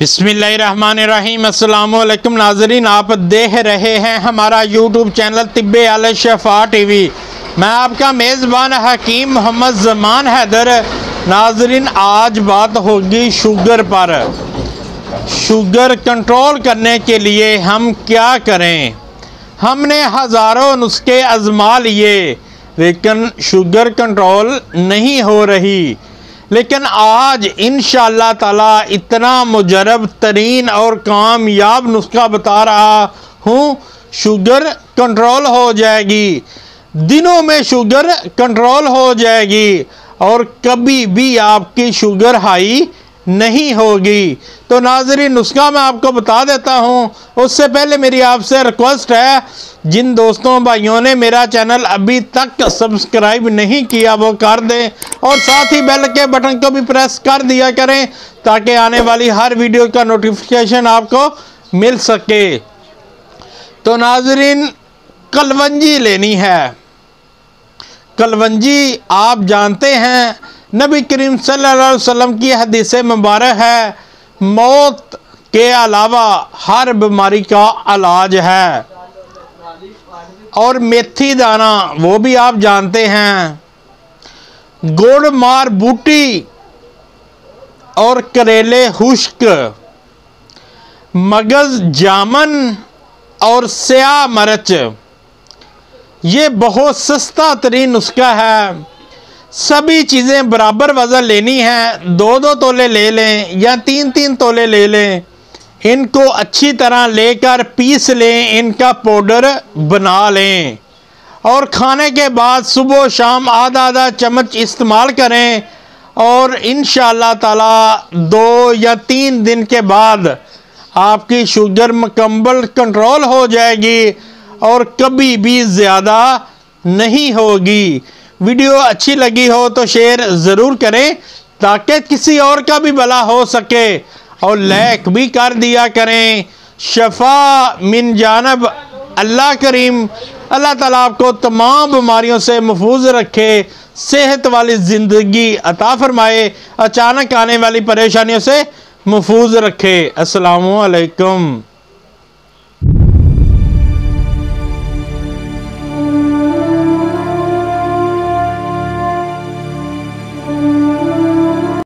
बिस्मिल्लाहिर्रहमानिर्रहीम। अस्सलामुअलैकुम नाज़रीन, आप देख रहे हैं हमारा यूट्यूब चैनल तिब्बे अल शफा टीवी। मैं आपका मेज़बान हकीम मोहम्मद ज़मान हैदर। नाज़रीन, आज बात होगी शुगर पर। शुगर कंट्रोल करने के लिए हम क्या करें। हमने हज़ारों नुस्खे आज़मा लिए लेकिन शुगर कंट्रोल नहीं हो रही। लेकिन आज इंशाअल्लाह ताला इतना मुजरब तरीन और कामयाब नुस्खा बता रहा हूँ, शुगर कंट्रोल हो जाएगी। दिनों में शुगर कंट्रोल हो जाएगी और कभी भी आपकी शुगर हाई नहीं होगी। तो नाज़रीन, नुस्खा मैं आपको बता देता हूँ। उससे पहले मेरी आपसे रिक्वेस्ट है, जिन दोस्तों भाइयों ने मेरा चैनल अभी तक सब्सक्राइब नहीं किया वो कर दें और साथ ही बेल के बटन को भी प्रेस कर दिया करें ताकि आने वाली हर वीडियो का नोटिफिकेशन आपको मिल सके। तो नाज़रीन, कलवंजी लेनी है। कलवंजी आप जानते हैं, नबी करीम सल्लल्लाहु अलैहि वसल्लम की हदीस मुबारक है, मौत के अलावा हर बीमारी का इलाज है। और मेथी दाना वो भी आप जानते हैं, गुड़ मार बूटी और करेले खुश्क, मगज जामन और स्याह मिर्च, ये बहुत सस्ता तरीन नुस्खा है। सभी चीज़ें बराबर वज़न लेनी है। 2-2 तोले ले लें या 3-3 तोले ले लें। इनको अच्छी तरह लेकर पीस लें, इनका पाउडर बना लें और खाने के बाद सुबह शाम आधा चम्मच इस्तेमाल करें। और इंशाअल्लाह ताला 2 या 3 दिन के बाद आपकी शुगर मुकम्मल कंट्रोल हो जाएगी और कभी भी ज़्यादा नहीं होगी। वीडियो अच्छी लगी हो तो शेयर ज़रूर करें ताकि किसी और का भी भला हो सके और लाइक भी कर दिया करें। शफा मिन जानब अल्लाह करीम। अल्लाह ताला आपको तमाम बीमारियों से महफूज रखे, सेहत वाली ज़िंदगी अता फरमाए, अचानक आने वाली परेशानियों से महफूज रखे। अस्सलामु अलैकुम।